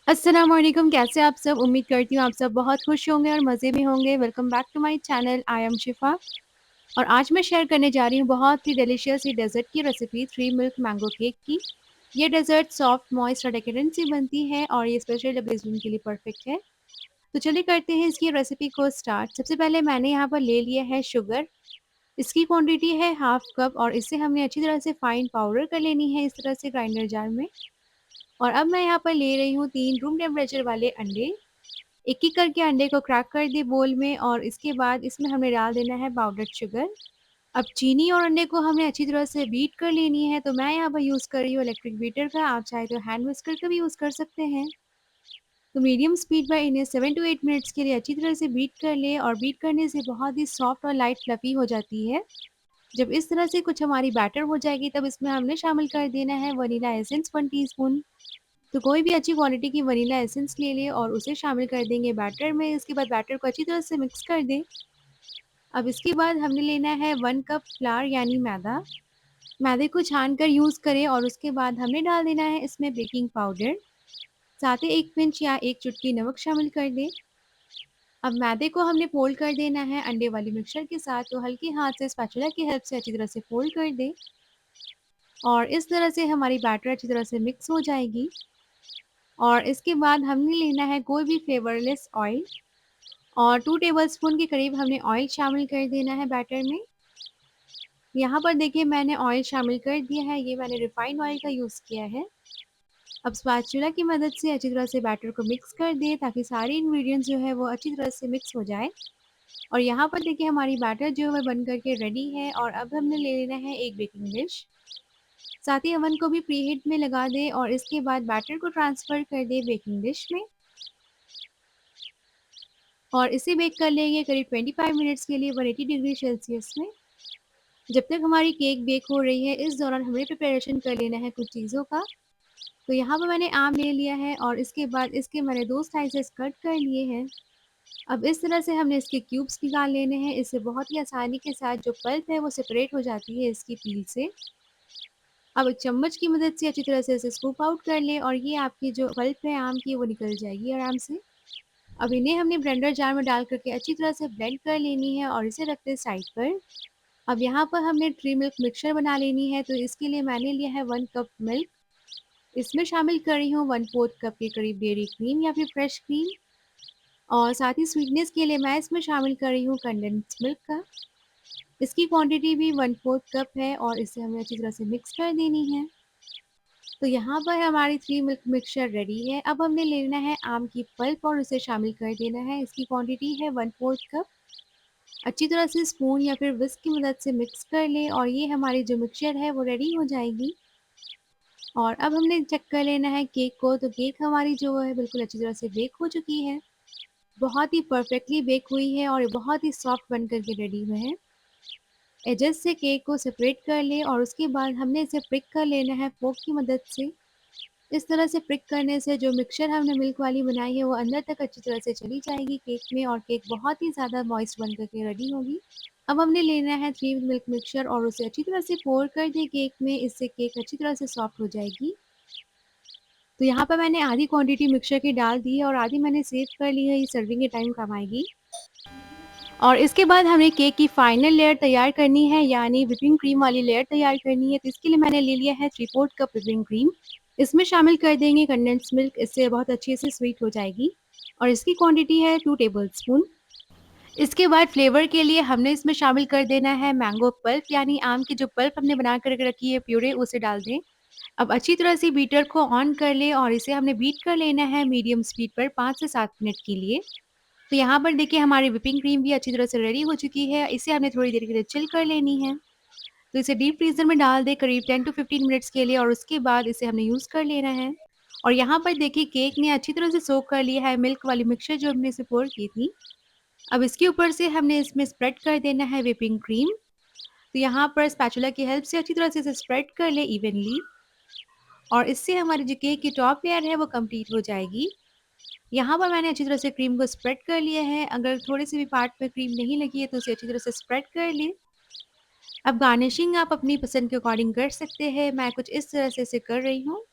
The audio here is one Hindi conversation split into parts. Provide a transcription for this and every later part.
अस्सलाम वालेकुम, कैसे आप सब? उम्मीद करती हूँ आप सब बहुत खुश होंगे और मज़े में होंगे। Welcome back to my channel, I am Shifa और आज मैं शेयर करने जा रही हूँ बहुत ही डिलीशियस सी डेज़र्ट की रेसिपी, 3 मिल्क मैंगो केक की। ये डेज़र्ट सॉफ्ट, मॉइस्ट और डेकोरेंट सी बनती है और ये स्पेशल ओकेज़न के लिए परफेक्ट है। तो चलिए करते हैं इसकी रेसिपी को स्टार्ट। सबसे पहले मैंने यहाँ पर ले लिया है शुगर। इसकी क्वांटिटी है हाफ कप और इसे हमने अच्छी तरह से फाइन पाउडर कर लेनी है इस तरह से ग्राइंडर जार में। और अब मैं यहाँ पर ले रही हूँ 3 रूम टेम्परेचर वाले अंडे। एक-एक करके अंडे को क्रैक कर दिए बोल में और इसके बाद इसमें हमें डाल देना है पाउडर्ड शुगर। अब चीनी और अंडे को हमें अच्छी तरह से बीट कर लेनी है, तो मैं यहाँ पर यूज़ कर रही हूँ इलेक्ट्रिक बीटर का, आप चाहे तो हैंड विस्कर का भी यूज़ कर सकते हैं। तो मीडियम स्पीड पर इन्हें 7 टू 8 मिनट्स के लिए अच्छी तरह से बीट कर लें और बीट करने से बहुत ही सॉफ्ट और लाइट फ्लफ़ी हो जाती है। जब इस तरह से कुछ हमारी बैटर हो जाएगी तब इसमें हमने शामिल कर देना है वनीला एसेंस 1 टीस्पून। तो कोई भी अच्छी क्वालिटी की वनीला एसेंस ले लें और उसे शामिल कर देंगे बैटर में। इसके बाद बैटर को अच्छी तरह से मिक्स कर दें। अब इसके बाद हमने लेना है 1 कप फ्लावर यानी मैदा। मैदे को छान कर यूज़ करें और उसके बाद हमने डाल देना है इसमें बेकिंग पाउडर। साथ ही 1 पिंच या 1 चुटकी नमक शामिल कर दें। अब मैदे को हमने फ़ोल्ड कर देना है अंडे वाली मिक्सचर के साथ, तो हल्के हाथ से स्पैचुला की हेल्प से अच्छी तरह से फ़ोल्ड कर दें और इस तरह से हमारी बैटर अच्छी तरह से मिक्स हो जाएगी। और इसके बाद हमने लेना है कोई भी फ्लेवरलेस ऑयल और 2 टेबलस्पून के करीब हमने ऑयल शामिल कर देना है बैटर में। यहाँ पर देखिए मैंने ऑयल शामिल कर दिया है, ये मैंने रिफाइंड ऑयल का यूज़ किया है। अब स्पैचुला की मदद से अच्छी तरह से बैटर को मिक्स कर दें ताकि सारे इंग्रेडिएंट्स जो है वो अच्छी तरह से मिक्स हो जाए। और यहाँ पर देखिए हमारी बैटर जो है बन कर के रेडी है और अब हमने ले लेना है एक बेकिंग डिश। साथ ही ओवन को भी प्रीहीट में लगा दें और इसके बाद बैटर को ट्रांसफ़र कर दें बेकिंग डिश में और इसे बेक कर लेंगे करीब 25 मिनट्स के लिए 180 डिग्री सेल्सियस में। जब तक हमारी केक बेक हो रही है, इस दौरान हमें प्रिपरेशन कर लेना है कुछ चीज़ों का। तो यहाँ पर मैंने आम ले लिया है और इसके बाद इसके मैंने 2 स्लाइसेस कट कर लिए हैं। अब इस तरह से हमने इसके क्यूब्स निकाल लेने हैं, इससे बहुत ही आसानी के साथ जो पल्प है वो सेपरेट हो जाती है इसकी पील से। अब एक चम्मच की मदद से अच्छी तरह से इसे स्कूप आउट कर लें और ये आपकी जो पल्प है आम की वो निकल जाएगी आराम से। अब इन्हें हमने ब्लेंडर जार में डाल कर के अच्छी तरह से ब्लेंड कर लेनी है और इसे रखते हैं साइड पर। अब यहाँ पर हमने 3 मिल्क मिक्सचर बना लेनी है, तो इसके लिए मैंने लिया है 1 कप मिल्क। इसमें शामिल कर रही हूँ 1/4 कप के करीब डेयरी क्रीम या फिर फ्रेश क्रीम और साथ ही स्वीटनेस के लिए मैं इसमें शामिल कर रही हूँ कंडेंस्ड मिल्क का। इसकी क्वांटिटी भी 1/4 कप है और इसे हमें अच्छी तरह से मिक्स कर देनी है। तो यहाँ पर हमारी 3 मिल्क मिक्सचर रेडी है। अब हमने लेना है आम की पल्प और उसे शामिल कर देना है। इसकी क्वांटिटी है 1/4 कप। अच्छी तरह से स्पून या फिर विस्क की मदद से मिक्स कर लें और ये हमारी जो मिक्सचर है वो रेडी हो जाएगी। और अब हमने चेक कर लेना है केक को, तो केक हमारी जो है बिल्कुल अच्छी तरह से बेक हो चुकी है। बहुत ही परफेक्टली बेक हुई है और ये बहुत ही सॉफ्ट बन कर के रेडी हुए हैं। एजेस से केक को सेपरेट कर लें और उसके बाद हमने इसे प्रिक कर लेना है फोक की मदद से। इस तरह से प्रिक करने से जो मिक्सचर हमने मिल्क वाली बनाई है वो अंदर तक अच्छी तरह से चली जाएगी केक में और केक बहुत ही ज़्यादा मॉइस्ट बन कर के रेडी होगी। अब हमने लेना है 3 मिल्क मिक्सचर और उसे अच्छी तरह से पोर कर दें केक में, इससे केक अच्छी तरह से सॉफ्ट हो जाएगी। तो यहाँ पर मैंने आधी क्वांटिटी मिक्सचर की डाल दी है और आधी मैंने सेव कर ली है, ये सर्विंग के टाइम काम आएगी। और इसके बाद हमें केक की फाइनल लेयर तैयार करनी है, यानी व्हिपिंग क्रीम वाली लेयर तैयार करनी है। तो इसके लिए मैंने ले लिया है 3/4 कप व्हिपिंग क्रीम। इसमें शामिल कर देंगे कंडेंस्ड मिल्क, इससे बहुत अच्छे से स्वीट हो जाएगी और इसकी क्वांटिटी है 2 टेबलस्पून। इसके बाद फ्लेवर के लिए हमने इसमें शामिल कर देना है मैंगो पल्प, यानी आम की जो पल्प हमने बना कर के रखी है प्यूरे, उसे डाल दें। अब अच्छी तरह से बीटर को ऑन कर लें और इसे हमने बीट कर लेना है मीडियम स्पीड पर 5 से 7 मिनट के लिए। तो यहाँ पर देखिए हमारी व्हिपिंग क्रीम भी अच्छी तरह से रेडी हो चुकी है। इसे हमने थोड़ी देर के लिए चिल कर लेनी है। तो इसे डीप फ्रीज़र में डाल दें करीब 10 टू 15 मिनट्स के लिए और उसके बाद इसे हमने यूज़ कर लेना है। और यहाँ पर देखिए केक ने अच्छी तरह से सोक कर लिया है मिल्क वाली मिक्सचर जो हमने इसे पोर की थी। अब इसके ऊपर से हमने इसमें स्प्रेड कर देना है व्हिपिंग क्रीम। तो यहाँ पर स्पैचुला की हेल्प से अच्छी तरह से इसे स्प्रेड कर लें इवनली और इससे हमारी जो केक की टॉप लेयर है वो कंप्लीट हो जाएगी। यहाँ पर मैंने अच्छी तरह से क्रीम को स्प्रेड कर लिया है। अगर थोड़ी-सी भी पार्ट में क्रीम नहीं लगी है तो उसे अच्छी तरह से स्प्रेड कर लें। अब गार्निशिंग आप अपनी पसंद के अकॉर्डिंग कर सकते हैं। मैं कुछ इस तरह से इसे कर रही हूँ।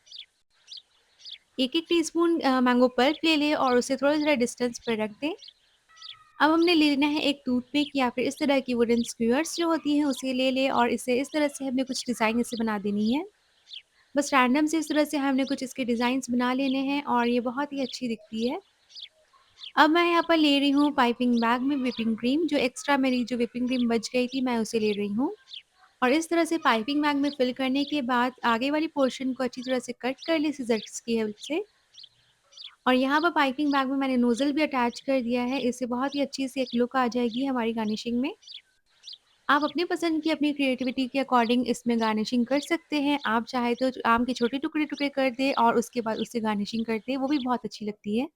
1-1 टीस्पून मैंगो पल्प ले लें और उसे थोड़ा-थोड़ा डिस्टेंस पर रख दें। अब हमने लेना है एक टूथपिक या फिर इस तरह की वुडन स्क्यूअर्स जो होती हैं उसे ले लें और इसे इस तरह से हमने कुछ डिज़ाइन इसे बना देनी है। बस रैंडम से इस तरह से हमने कुछ इसके डिज़ाइन्स बना लेने हैं और ये बहुत ही अच्छी दिखती है। अब मैं यहाँ पर ले रही हूँ पाइपिंग बैग में व्हिपिंग क्रीम, जो एक्स्ट्रा मेरी जो व्हिपिंग क्रीम बच गई थी मैं उसे ले रही हूँ। और इस तरह से पाइपिंग बैग में फिल करने के बाद आगे वाली पोर्शन को अच्छी तरह से कट कर लें सिज़र्स की हेल्प से। और यहाँ पर पाइपिंग बैग में मैंने नोज़ल भी अटैच कर दिया है, इससे बहुत ही अच्छी सी एक लुक आ जाएगी हमारी गार्निशिंग में। आप अपनी पसंद की, अपनी क्रिएटिविटी के अकॉर्डिंग इसमें गार्निशिंग कर सकते हैं। आप चाहे तो आम के छोटे टुकड़े-टुकड़े कर दें और उसके बाद उससे गार्निशिंग कर दें, वो भी बहुत अच्छी लगती है।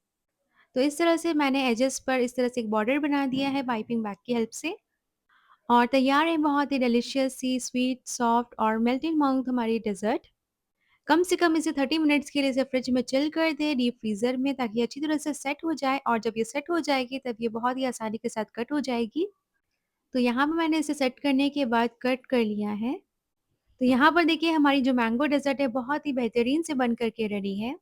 तो इस तरह से मैंने एजेस पर इस तरह से एक बॉर्डर बना दिया है पाइपिंग बैग की हेल्प से और तैयार है बहुत ही डिलीशियस सी स्वीट, सॉफ्ट और मेल्टिंग माउथ हमारी डेज़र्ट। कम से कम इसे 30 मिनट्स के लिए इसे फ्रिज में चिल कर दें डीप फ्रीज़र में, ताकि अच्छी तरह से सेट हो जाए और जब ये सेट हो जाएगी तब ये बहुत ही आसानी के साथ कट हो जाएगी। तो यहाँ पे मैंने इसे सेट करने के बाद कट कर लिया है। तो यहाँ पर देखिए हमारी जो मैंगो डेज़र्ट है बहुत ही बेहतरीन से बन कर के रेडी है।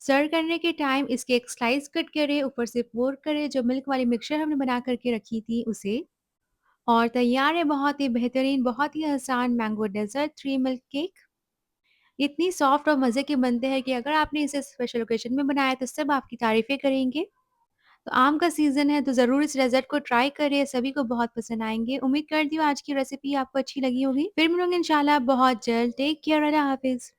सर्व करने के टाइम इसके एक स्लाइस कट करें, ऊपर से पोर करें जो मिल्क वाली मिक्सचर हमने बना कर के रखी थी उसे। और तैयार है बहुत ही बेहतरीन, बहुत ही आसान मैंगो डेज़र्ट 3 मिल्क केक। इतनी सॉफ्ट और मज़े के बनते हैं कि अगर आपने इसे स्पेशल ओकेज़न में बनाया तो सब आपकी तारीफ़ें करेंगे। तो आम का सीज़न है तो ज़रूर इस डेज़र्ट को ट्राई करिए, सभी को बहुत पसंद आएँगे। उम्मीद करती हूँ आज की रेसिपी आपको अच्छी लगी होगी। फिर मिलूँगी इंशाल्लाह बहुत जल्द। टेक केयर, अल्लाह हाफ़िज़।